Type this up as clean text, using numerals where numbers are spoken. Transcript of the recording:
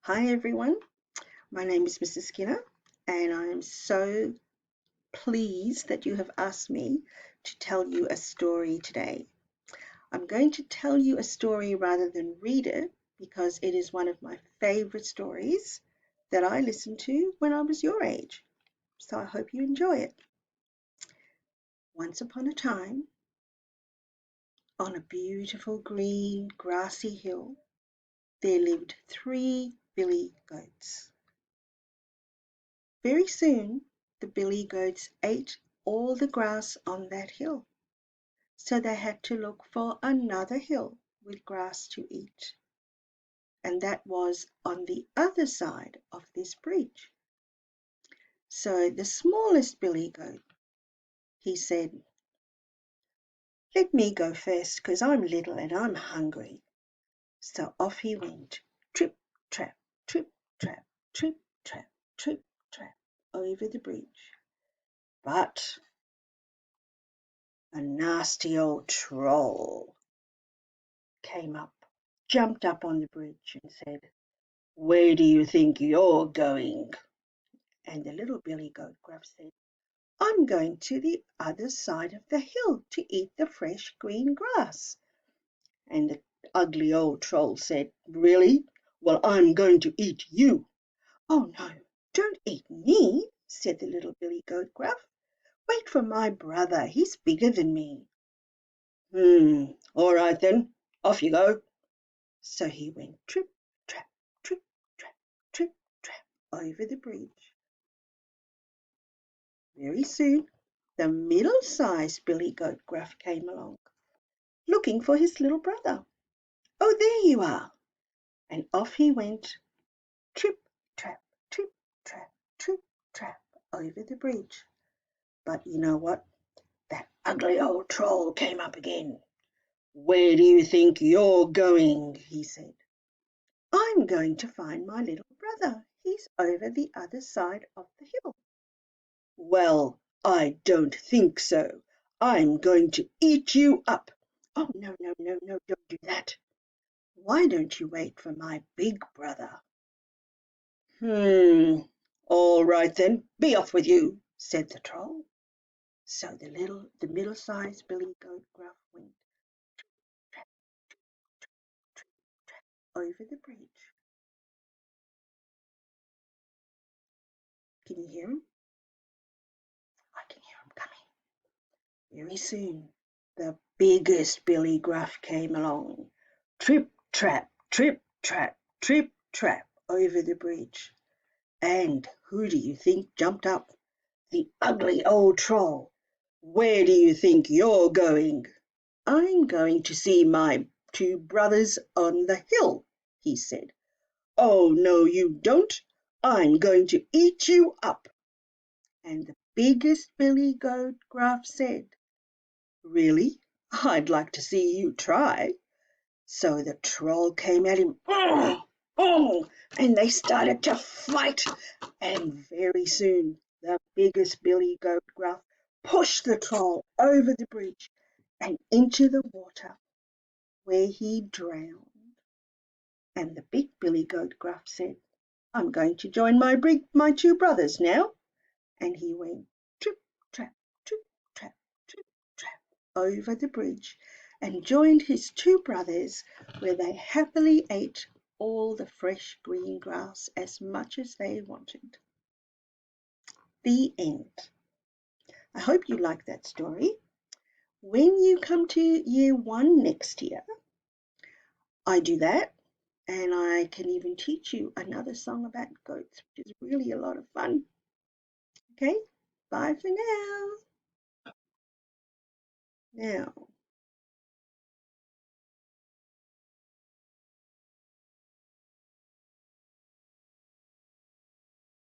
Hi everyone, my name is Mrs. Skinner and I am so pleased that you have asked me to tell you a story today. I'm going to tell you a story rather than read it because it is one of my favorite stories that I listened to when I was your age. So I hope you enjoy it. Once upon a time, on a beautiful green grassy hill, there lived 3 billy goats. Very soon the billy goats ate all the grass on that hill, so they had to look for another hill with grass to eat, and that was on the other side of this bridge. So the smallest billy goat, he said, "Let me go first, because I'm little and I'm hungry." So off he went, trip, trap, trip, trap, trip, trap, trip, trap, over the bridge. But a nasty old troll came up, jumped up on the bridge and said, "Where do you think you're going?" And the little billy goat Gruff said, "I'm going to the other side of the hill to eat the fresh green grass." And the ugly old troll said, "Really? Well, I'm going to eat you." "Oh no, don't eat me," said the little billy goat Gruff. "Wait for my brother, he's bigger than me." All right then, off you go." So he went trip, trap, trip, trap, trip, trap over the bridge. Very soon the middle-sized billy goat Gruff came along, looking for his little brother. "Oh, there you are!" And off he went, trip, trap, trip, trap, trip, trap over the bridge. But you know what? That ugly old troll came up again. "Where do you think you're going?" he said. "I'm going to find my little brother. He's over the other side of the hill." "Well, I don't think so. I'm going to eat you up." "Oh, no, no, no, no, don't do that." "Why don't you wait for my big brother?" All right then, be off with you," said the troll. So the middle-sized billy goat Gruff went trap, trap, trap, over the bridge. Can you hear him? I can hear him coming. Very soon the biggest billy Gruff came along, trip, trap, trip, trap, trip, trap over the bridge. And who do you think jumped up? The ugly old troll. "Where do you think you're going?" "I'm going to see my 2 brothers on the hill," he said. "Oh, no, you don't. I'm going to eat you up." And the biggest billy goat Gruff said, "Really? I'd like to see you try." So the troll came at him, and they started to fight. And very soon the biggest billy goat Gruff pushed the troll over the bridge and into the water, where he drowned. And the big billy goat Gruff said, "I'm going to join my 2 brothers now." And he went trip, trap, trip, trap, trip, trap over the bridge and joined his 2 brothers, where they happily ate all the fresh green grass as much as they wanted. The end. I hope you like that story. When you come to year 1 next year, I do that, and I can even teach you another song about goats, which is really a lot of fun. Okay, bye for now. Now,